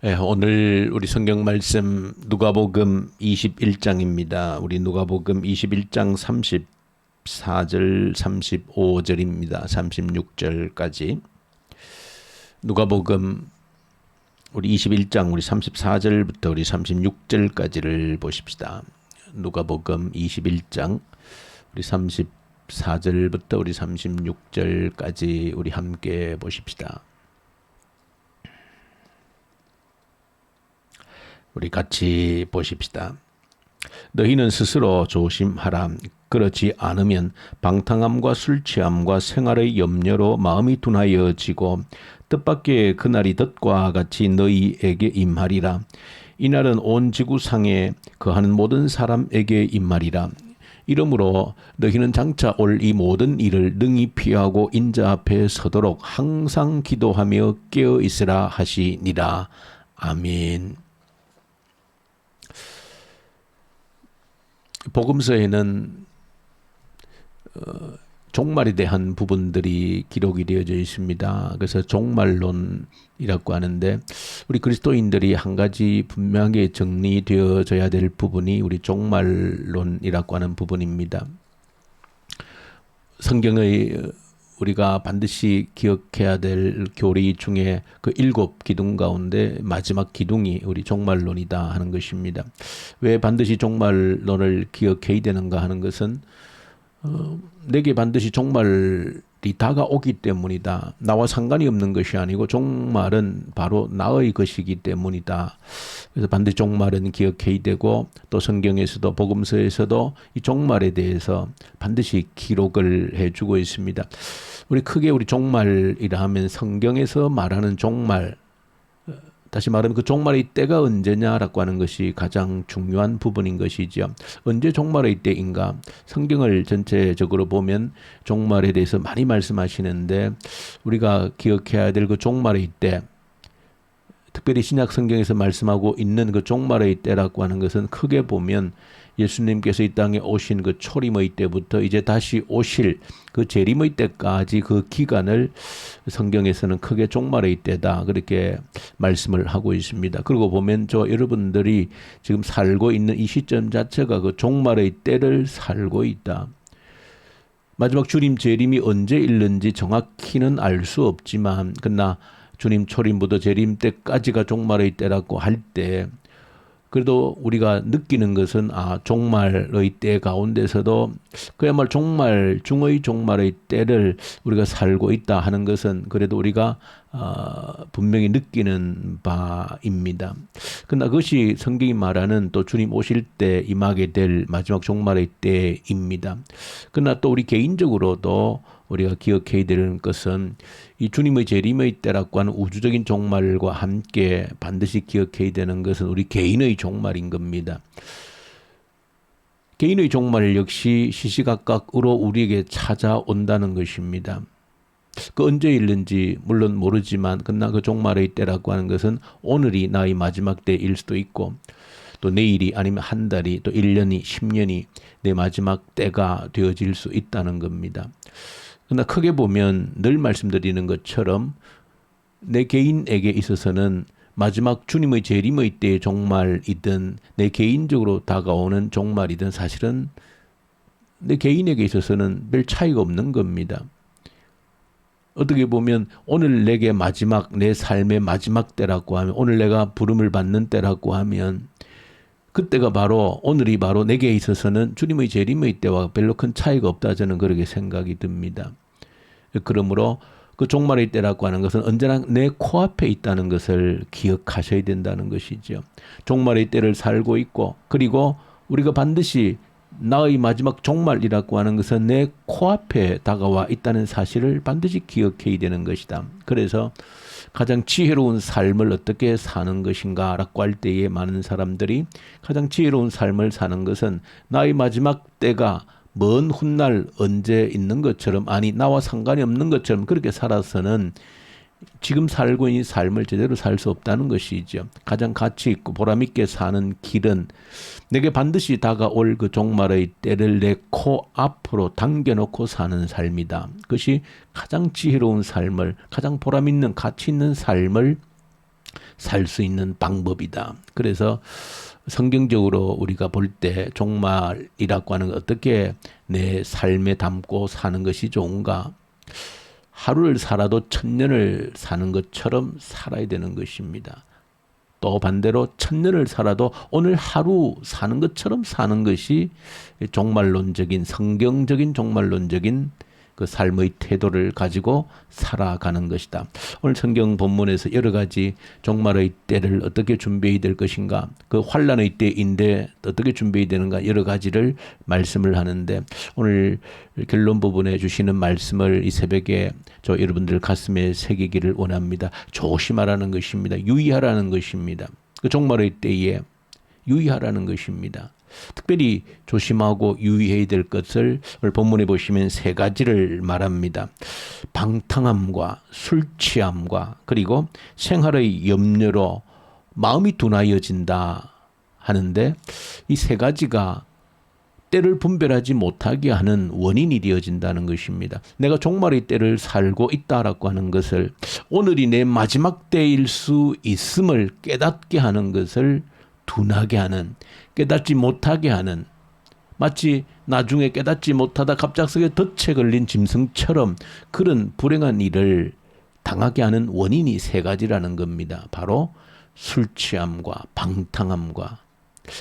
네, 오늘 우리 성경 말씀 누가복음 21장입니다. 우리 누가복음 21장 34절, 35절입니다. 36절까지. 누가복음 우리 21장 우리 34절부터 우리 36절까지를 보십시다. 누가복음 21장 우리 34절부터 우리 36절까지 우리 함께 보십시다. 우리 같이 보십시다. 너희는 스스로 조심하라. 그렇지 않으면 방탕함과 술취함과 생활의 염려로 마음이 둔하여지고 뜻밖의 그날이 덫과 같이 너희에게 임하리라. 이날은 온 지구상에 거하는 모든 사람에게 임하리라. 이러므로 너희는 장차 올 이 모든 일을 능히 피하고 인자 앞에 서도록 항상 기도하며 깨어 있으라 하시니라. 아멘. 복음서에는 종말에 대한 부분들이 기록이 되어져 있습니다. 그래서 종말론이라고 하는데 우리 그리스도인들이 한 가지 분명하게 정리되어져야 될 부분이 우리 종말론이라고 하는 부분입니다. 성경의 우리가 반드시 기억해야 될 교리 중에 그 7 기둥 가운데 마지막 기둥이 우리 종말론이다 하는 것입니다. 왜 반드시 종말론을 기억해야 되는가 하는 것은 내게 반드시 종말이 다가오기 때문이다. 나와 상관이 없는 것이 아니고 종말은 바로 나의 것이기 때문이다. 그래서 반드시 종말은 기억해야 되고 또 성경에서도 복음서에서도 이 종말에 대해서 반드시 기록을 해주고 있습니다. 우리 크게 우리 종말이라 하면 성경에서 말하는 종말, 다시 말하면 그 종말의 때가 언제냐라고 하는 것이 가장 중요한 부분인 것이죠. 언제 종말의 때인가? 성경을 전체적으로 보면 종말에 대해서 많이 말씀하시는데 우리가 기억해야 될 그 종말의 때, 특별히 신약 성경에서 말씀하고 있는 그 종말의 때라고 하는 것은 크게 보면 예수님께서 이 땅에 오신 그 초림의 때부터 이제 다시 오실 그 재림의 때까지 그 기간을 성경에서는 크게 종말의 때다 그렇게 말씀을 하고 있습니다. 그리고 보면 여러분들이 지금 살고 있는 이 시점 자체가 그 종말의 때를 살고 있다. 마지막 주님 재림이 언제 있는지 정확히는 알 수 없지만 그러나 주님 초림부터 재림 때까지가 종말의 때라고 할 때 그래도 우리가 느끼는 것은 종말의 때 가운데서도 그야말로 종말 중의 종말의 때를 우리가 살고 있다 하는 것은 그래도 우리가 분명히 느끼는 바입니다. 그러나 그것이 성경이 말하는 또 주님 오실 때 임하게 될 마지막 종말의 때입니다. 그러나 또 우리 개인적으로도 우리가 기억해야 되는 것은 이 주님의 재림의 때라고 하는 우주적인 종말과 함께 반드시 기억해야 되는 것은 우리 개인의 종말인 겁니다. 개인의 종말 역시 시시각각으로 우리에게 찾아온다는 것입니다. 그 언제 있는지 물론 모르지만 그러나 그 종말의 때라고 하는 것은 오늘이 나의 마지막 때일 수도 있고 또 내일이 아니면 한 달이 또 1년이 10년이 내 마지막 때가 되어질 수 있다는 겁니다. 그러나 크게 보면 늘 말씀드리는 것처럼 내 개인에게 있어서는 마지막 주님의 재림의 때의 종말이든 내 개인적으로 다가오는 종말이든 사실은 내 개인에게 있어서는 별 차이가 없는 겁니다. 어떻게 보면 오늘 내게 마지막 내 삶의 마지막 때라고 하면 오늘 내가 부름을 받는 때라고 하면 그때가 바로 오늘이 바로 내게 있어서는 주님의 재림의 때와 별로 큰 차이가 없다 저는 그렇게 생각이 듭니다. 그러므로 그 종말의 때라고 하는 것은 언제나 내 코앞에 있다는 것을 기억하셔야 된다는 것이죠. 종말의 때를 살고 있고 그리고 우리가 반드시 나의 마지막 종말이라고 하는 것은 내 코앞에 다가와 있다는 사실을 반드시 기억해야 되는 것이다. 그래서 가장 지혜로운 삶을 어떻게 사는 것인가 라고 할 때에 많은 사람들이 가장 지혜로운 삶을 사는 것은 나의 마지막 때가 먼 훗날 언제 있는 것처럼 아니 나와 상관이 없는 것처럼 그렇게 살아서는 지금 살고 있는 삶을 제대로 살 수 없다는 것이죠. 가장 가치 있고 보람 있게 사는 길은 내게 반드시 다가올 그 종말의 때를 내 코앞으로 당겨놓고 사는 삶이다. 그것이 가장 지혜로운 삶을 가장 보람 있는 가치 있는 삶을 살 수 있는 방법이다. 그래서 성경적으로 우리가 볼 때 종말이라고 하는 것, 어떻게 내 삶에 담고 사는 것이 좋은가? 하루를 살아도 1000년을 사는 것처럼 살아야 되는 것입니다. 또 반대로 1000년을 살아도 오늘 하루 사는 것처럼 사는 것이 종말론적인, 성경적인 종말론적인 그 삶의 태도를 가지고 살아가는 것이다. 오늘 성경 본문에서 여러 가지 종말의 때를 어떻게 준비해야 될 것인가, 그 환란의 때인데 어떻게 준비해야 되는가, 여러 가지를 말씀을 하는데, 오늘 결론 부분에 주시는 말씀을 이 새벽에 저 여러분들 가슴에 새기기를 원합니다. 조심하라는 것입니다. 유의하라는 것입니다. 그 종말의 때에 유의하라는 것입니다. 특별히 조심하고 유의해야 될 것을 오늘 본문에 보시면 3가지를 말합니다. 방탕함과 술 취함과 그리고 생활의 염려로 마음이 둔하여진다 하는데, 이 3가지가 때를 분별하지 못하게 하는 원인이 되어진다는 것입니다. 내가 종말의 때를 살고 있다라고 하는 것을, 오늘이 내 마지막 때일 수 있음을 깨닫게 하는 것을 둔하게 하는, 깨닫지 못하게 하는, 마치 나중에 깨닫지 못하다 갑작스레 덫에 걸린 짐승처럼 그런 불행한 일을 당하게 하는 원인이 3가지라는 겁니다. 바로 술 취함과 방탕함과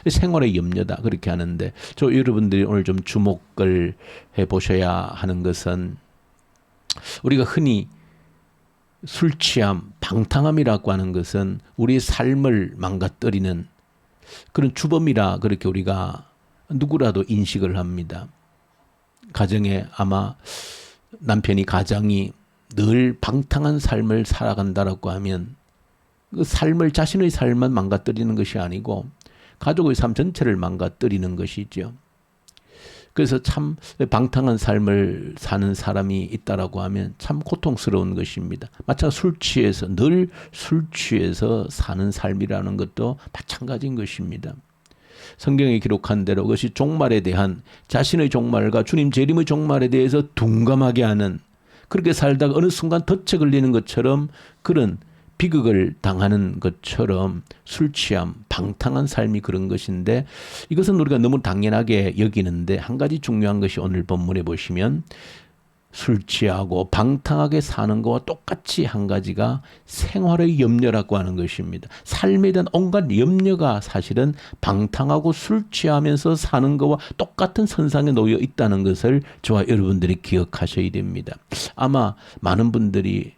생활의 염려다, 그렇게 하는데, 저 여러분들이 오늘 좀 주목을 해보셔야 하는 것은, 우리가 흔히 술 취함, 방탕함이라고 하는 것은 우리의 삶을 망가뜨리는 그런 주범이라 그렇게 우리가 누구라도 인식을 합니다. 가정에 아마 남편이, 가장이 늘 방탕한 삶을 살아간다라고 하면 그 삶을, 자신의 삶만 망가뜨리는 것이 아니고 가족의 삶 전체를 망가뜨리는 것이죠. 그래서 참 방탕한 삶을 사는 사람이 있다라고 하면 참 고통스러운 것입니다. 마찬가지로 술 취해서, 늘 술 취해서 사는 삶이라는 것도 마찬가지인 것입니다. 성경에 기록한 대로 그것이 종말에 대한, 자신의 종말과 주님 재림의 종말에 대해서 둔감하게 하는, 그렇게 살다가 어느 순간 덫에 걸리는 것처럼 그런 비극을 당하는 것처럼 술 취함, 방탕한 삶이 그런 것인데, 이것은 우리가 너무 당연하게 여기는데, 한 가지 중요한 것이 오늘 본문에 보시면 술 취하고 방탕하게 사는 것과 똑같이 한 가지가 생활의 염려라고 하는 것입니다. 삶에 대한 온갖 염려가 사실은 방탕하고 술 취하면서 사는 것과 똑같은 선상에 놓여 있다는 것을 저와 여러분들이 기억하셔야 됩니다. 아마 많은 분들이,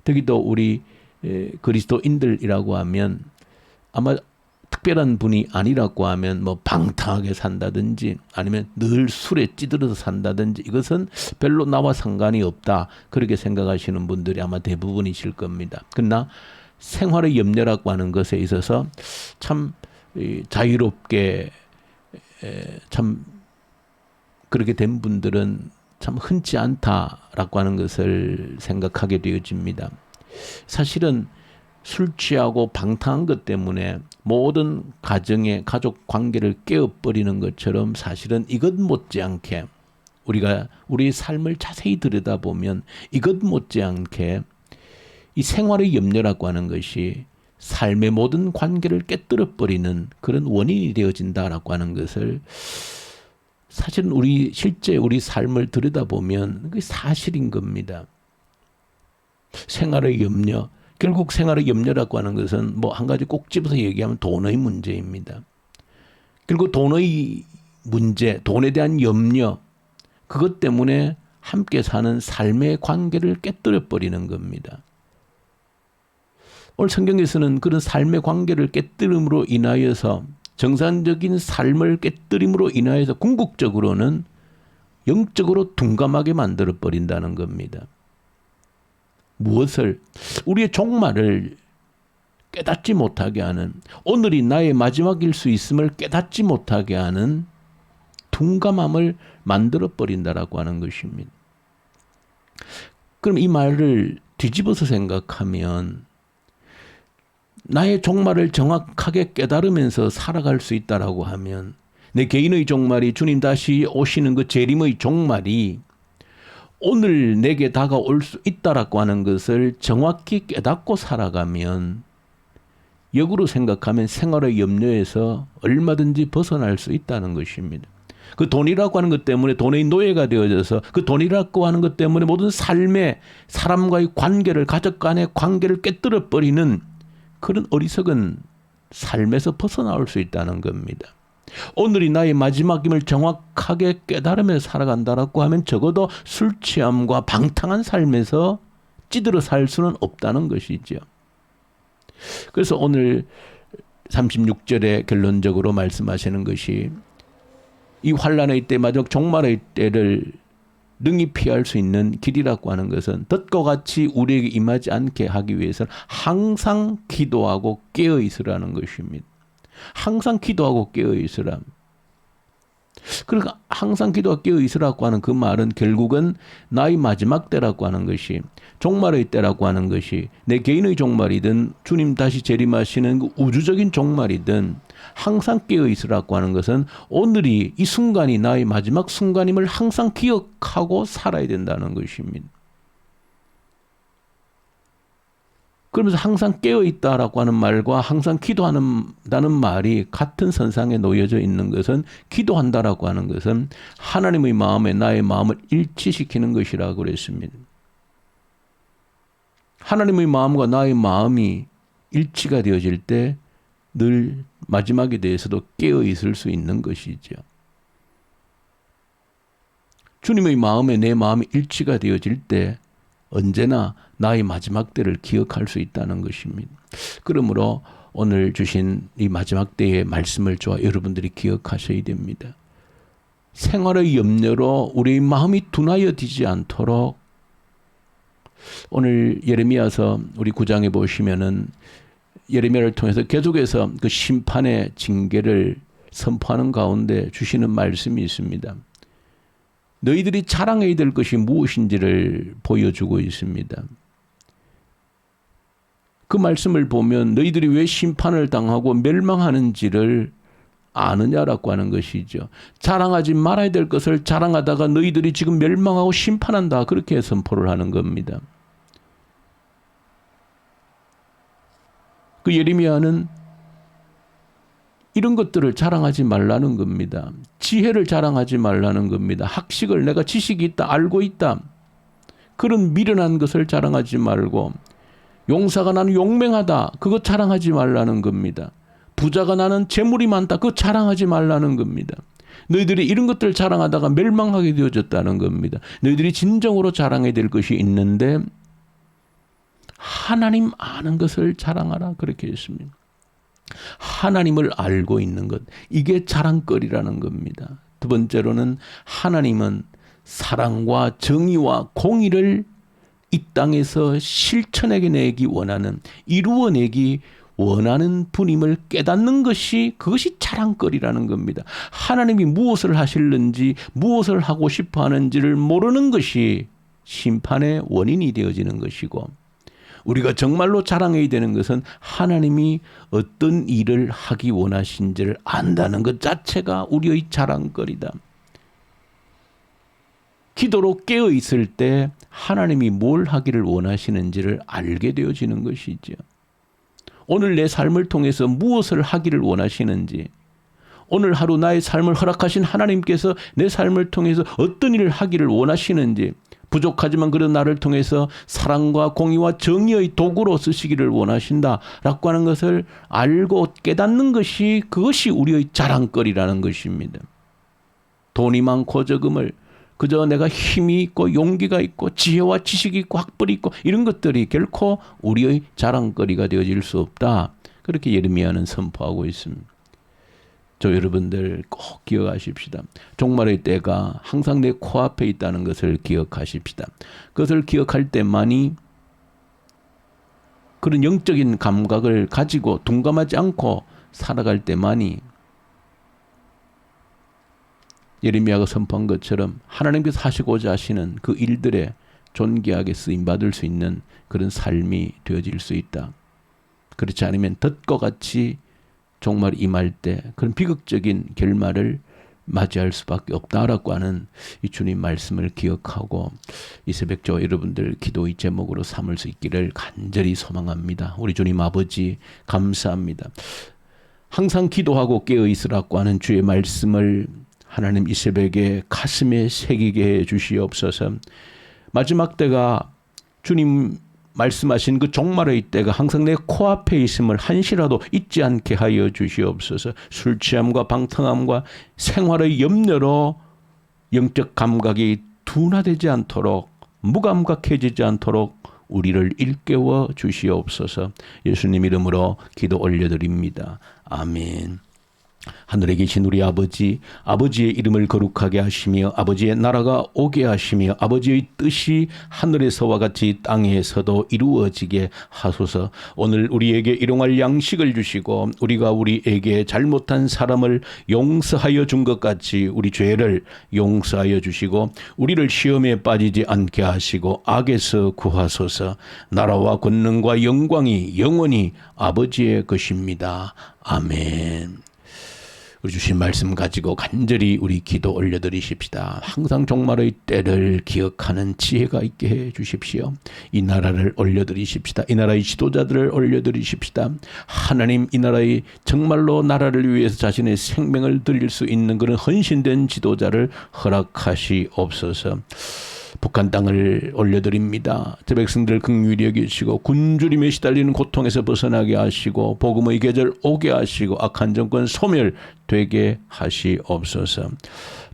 특히도 우리 그리스도인들이라고 하면, 아마 특별한 분이 아니라고 하면 뭐 방탕하게 산다든지 아니면 늘 술에 찌들어서 산다든지, 이것은 별로 나와 상관이 없다, 그렇게 생각하시는 분들이 아마 대부분이실 겁니다. 그러나 생활의 염려라고 하는 것에 있어서 참 자유롭게 참 그렇게 된 분들은 참 흔치 않다라고 하는 것을 생각하게 되어집니다. 사실은 술 취하고 방탕한 것 때문에 모든 가정의 가족 관계를 깨어버리는 것처럼, 사실은 이것 못지않게 우리가 우리의 삶을 자세히 들여다보면 이것 못지않게 이 생활의 염려라고 하는 것이 삶의 모든 관계를 깨뜨려버리는 그런 원인이 되어진다라고 하는 것을, 사실은 실제 우리 삶을 들여다보면 그게 사실인 겁니다. 생활의 염려, 결국 생활의 염려라고 하는 것은 뭐 한 가지 꼭 집어서 얘기하면 돈의 문제입니다. 그리고 돈의 문제, 돈에 대한 염려, 그것 때문에 함께 사는 삶의 관계를 깨뜨려 버리는 겁니다. 오늘 성경에서는 그런 삶의 관계를 깨뜨림으로 인하여서, 정상적인 삶을 깨뜨림으로 인하여서 궁극적으로는 영적으로 둔감하게 만들어 버린다는 겁니다. 무엇을? 우리의 종말을 깨닫지 못하게 하는, 오늘이 나의 마지막일 수 있음을 깨닫지 못하게 하는 둔감함을 만들어 버린다라고 하는 것입니다. 그럼 이 말을 뒤집어서 생각하면, 나의 종말을 정확하게 깨달으면서 살아갈 수 있다라고 하면, 내 개인의 종말이, 주님 다시 오시는 그 재림의 종말이 오늘 내게 다가올 수 있다라고 하는 것을 정확히 깨닫고 살아가면 역으로 생각하면 생활의 염려에서 얼마든지 벗어날 수 있다는 것입니다. 그 돈이라고 하는 것 때문에 돈의 노예가 되어져서 그 돈이라고 하는 것 때문에 모든 삶의 사람과의 관계를, 가족 간의 관계를 깨뜨려 버리는 그런 어리석은 삶에서 벗어나올 수 있다는 겁니다. 오늘이 나의 마지막임을 정확하게 깨달으며 살아간다라고 하면 적어도 술 취함과 방탕한 삶에서 찌들어 살 수는 없다는 것이죠. 그래서 오늘 36절에 결론적으로 말씀하시는 것이 이 환난의 때, 마지막 종말의 때를 능히 피할 수 있는 길이라고 하는 것은 덫과 같이 우리에게 임하지 않게 하기 위해서는 항상 기도하고 깨어 있으라는 것입니다. 항상 기도하고 깨어 있으라. 그러니까 항상 기도하고 깨어 있으라고 하는 그 말은 결국은 나의 마지막 때라고 하는 것이, 종말의 때라고 하는 것이 내 개인의 종말이든 주님 다시 재림하시는 그 우주적인 종말이든 항상 깨어 있으라고 하는 것은 오늘이 이 순간이 나의 마지막 순간임을 항상 기억하고 살아야 된다는 것입니다. 그러면서 항상 깨어있다라고 하는 말과 항상 기도한다는 말이 같은 선상에 놓여져 있는 것은, 기도한다라고 하는 것은 하나님의 마음에 나의 마음을 일치시키는 것이라고 그랬습니다. 하나님의 마음과 나의 마음이 일치가 되어질 때 늘 마지막에 대해서도 깨어있을 수 있는 것이죠. 주님의 마음에 내 마음이 일치가 되어질 때 언제나 나의 마지막 때를 기억할 수 있다는 것입니다. 그러므로 오늘 주신 이 마지막 때의 말씀을 저와 여러분들이 기억하셔야 됩니다. 생활의 염려로 우리의 마음이 둔하여지지 않도록, 오늘 예레미야서 우리 9장에 보시면은 예레미야를 통해서 계속해서 그 심판의 징계를 선포하는 가운데 주시는 말씀이 있습니다. 너희들이 자랑해야 될 것이 무엇인지를 보여주고 있습니다. 그 말씀을 보면 너희들이 왜 심판을 당하고 멸망하는지를 아느냐라고 하는 것이죠. 자랑하지 말아야 될 것을 자랑하다가 너희들이 지금 멸망하고 심판한다, 그렇게 선포를 하는 겁니다. 그 예레미야는 이런 것들을 자랑하지 말라는 겁니다. 지혜를 자랑하지 말라는 겁니다. 학식을, 내가 지식이 있다, 알고 있다, 그런 미련한 것을 자랑하지 말고, 용사가 나는 용맹하다, 그거 자랑하지 말라는 겁니다. 부자가 나는 재물이 많다, 그거 자랑하지 말라는 겁니다. 너희들이 이런 것들을 자랑하다가 멸망하게 되어졌다는 겁니다. 너희들이 진정으로 자랑해야 될 것이 있는데 하나님 아는 것을 자랑하라, 그렇게 했습니다. 하나님을 알고 있는 것, 이게 자랑거리라는 겁니다. 두 번째로는 하나님은 사랑과 정의와 공의를 이 땅에서 실천해내기 원하는, 이루어내기 원하는 분임을 깨닫는 것이, 그것이 자랑거리라는 겁니다. 하나님이 무엇을 하실는지, 무엇을 하고 싶어 하는지를 모르는 것이 심판의 원인이 되어지는 것이고, 우리가 정말로 자랑해야 되는 것은 하나님이 어떤 일을 하기 원하신지를 안다는 것 자체가 우리의 자랑거리다. 기도로 깨어 있을 때 하나님이 뭘 하기를 원하시는지를 알게 되어지는 것이죠. 오늘 내 삶을 통해서 무엇을 하기를 원하시는지, 오늘 하루 나의 삶을 허락하신 하나님께서 내 삶을 통해서 어떤 일을 하기를 원하시는지, 부족하지만 그런 나를 통해서 사랑과 공의와 정의의 도구로 쓰시기를 원하신다라고 하는 것을 알고 깨닫는 것이, 그것이 우리의 자랑거리라는 것입니다. 돈이 많고 적음을, 그저 내가 힘이 있고 용기가 있고 지혜와 지식이 있고 학벌이 있고 이런 것들이 결코 우리의 자랑거리가 되어질 수 없다, 그렇게 예레미야는 선포하고 있습니다. 저 여러분들 꼭 기억하십시다. 종말의 때가 항상 내 코앞에 있다는 것을 기억하십시다. 그것을 기억할 때만이, 그런 영적인 감각을 가지고 둔감하지 않고 살아갈 때만이 예레미야가 선포한 것처럼 하나님께서 하시고자 하시는 그 일들에 존귀하게 쓰임받을 수 있는 그런 삶이 되어질 수 있다. 그렇지 않으면 덫과 같이 종말 임할 때 그런 비극적인 결말을 맞이할 수밖에 없다라고 하는 이 주님 말씀을 기억하고 이 새벽 저 여러분들 기도의 제목으로 삼을 수 있기를 간절히 소망합니다. 우리 주님 아버지 감사합니다. 항상 기도하고 깨어 있으라고 하는 주의 말씀을 하나님 이 새벽에 가슴에 새기게 해 주시옵소서. 마지막 때가 주님 말씀하신 그 종말의 때가 항상 내 코앞에 있음을 한시라도 잊지 않게 하여 주시옵소서. 술 취함과 방탕함과 생활의 염려로 영적 감각이 둔화되지 않도록, 무감각해지지 않도록 우리를 일깨워 주시옵소서. 예수님 이름으로 기도 올려드립니다. 아멘. 하늘에 계신 우리 아버지, 아버지의 이름을 거룩하게 하시며 아버지의 나라가 오게 하시며 아버지의 뜻이 하늘에서와 같이 땅에서도 이루어지게 하소서. 오늘 우리에게 일용할 양식을 주시고 우리가 우리에게 잘못한 사람을 용서하여 준 것 같이 우리 죄를 용서하여 주시고 우리를 시험에 빠지지 않게 하시고 악에서 구하소서. 나라와 권능과 영광이 영원히 아버지의 것입니다. 아멘. 우리 주신 말씀 가지고 간절히 우리 기도 올려드리십시다. 항상 종말의 때를 기억하는 지혜가 있게 해 주십시오. 이 나라를 올려드리십시다. 이 나라의 지도자들을 올려드리십시다. 하나님, 이 나라의 정말로 나라를 위해서 자신의 생명을 드릴 수 있는 그런 헌신된 지도자를 허락하시옵소서. 북한 땅을 올려드립니다. 저 백성들을 긍휼히 여기시고 굶주림에 시달리는 고통에서 벗어나게 하시고 복음의 계절 오게 하시고 악한 정권 소멸되게 하시옵소서.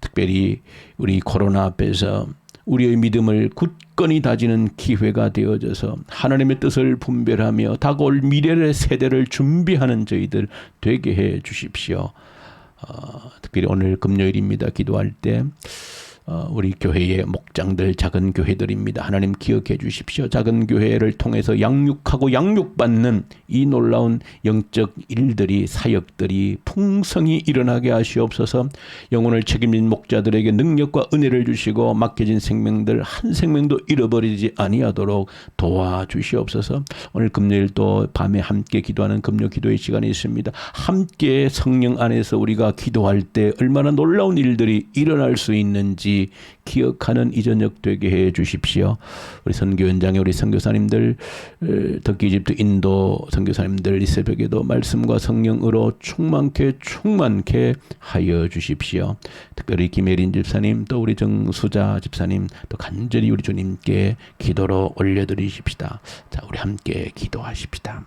특별히 우리 코로나 앞에서 우리의 믿음을 굳건히 다지는 기회가 되어져서 하나님의 뜻을 분별하며 다가올 미래의 세대를 준비하는 저희들 되게 해 주십시오. 특별히 오늘 금요일입니다. 기도할 때 우리 교회의 목장들, 작은 교회들입니다. 하나님 기억해 주십시오. 작은 교회를 통해서 양육하고 양육받는 이 놀라운 영적 일들이, 사역들이 풍성히 일어나게 하시옵소서. 영혼을 책임진 목자들에게 능력과 은혜를 주시고 맡겨진 생명들 한 생명도 잃어버리지 아니하도록 도와주시옵소서. 오늘 금요일도 밤에 함께 기도하는 금요 기도의 시간이 있습니다. 함께 성령 안에서 우리가 기도할 때 얼마나 놀라운 일들이 일어날 수 있는지 기억하는 이 저녁 되게 해 주십시오. 우리 선교연장의 우리 선교사님들, 터키, 이집트, 인도 선교사님들 이 새벽에도 말씀과 성령으로 충만케 하여 주십시오. 특별히 김혜린 집사님, 또 우리 정수자 집사님, 또 간절히 우리 주님께 기도로 올려드리십시다. 자, 우리 함께 기도하십시다.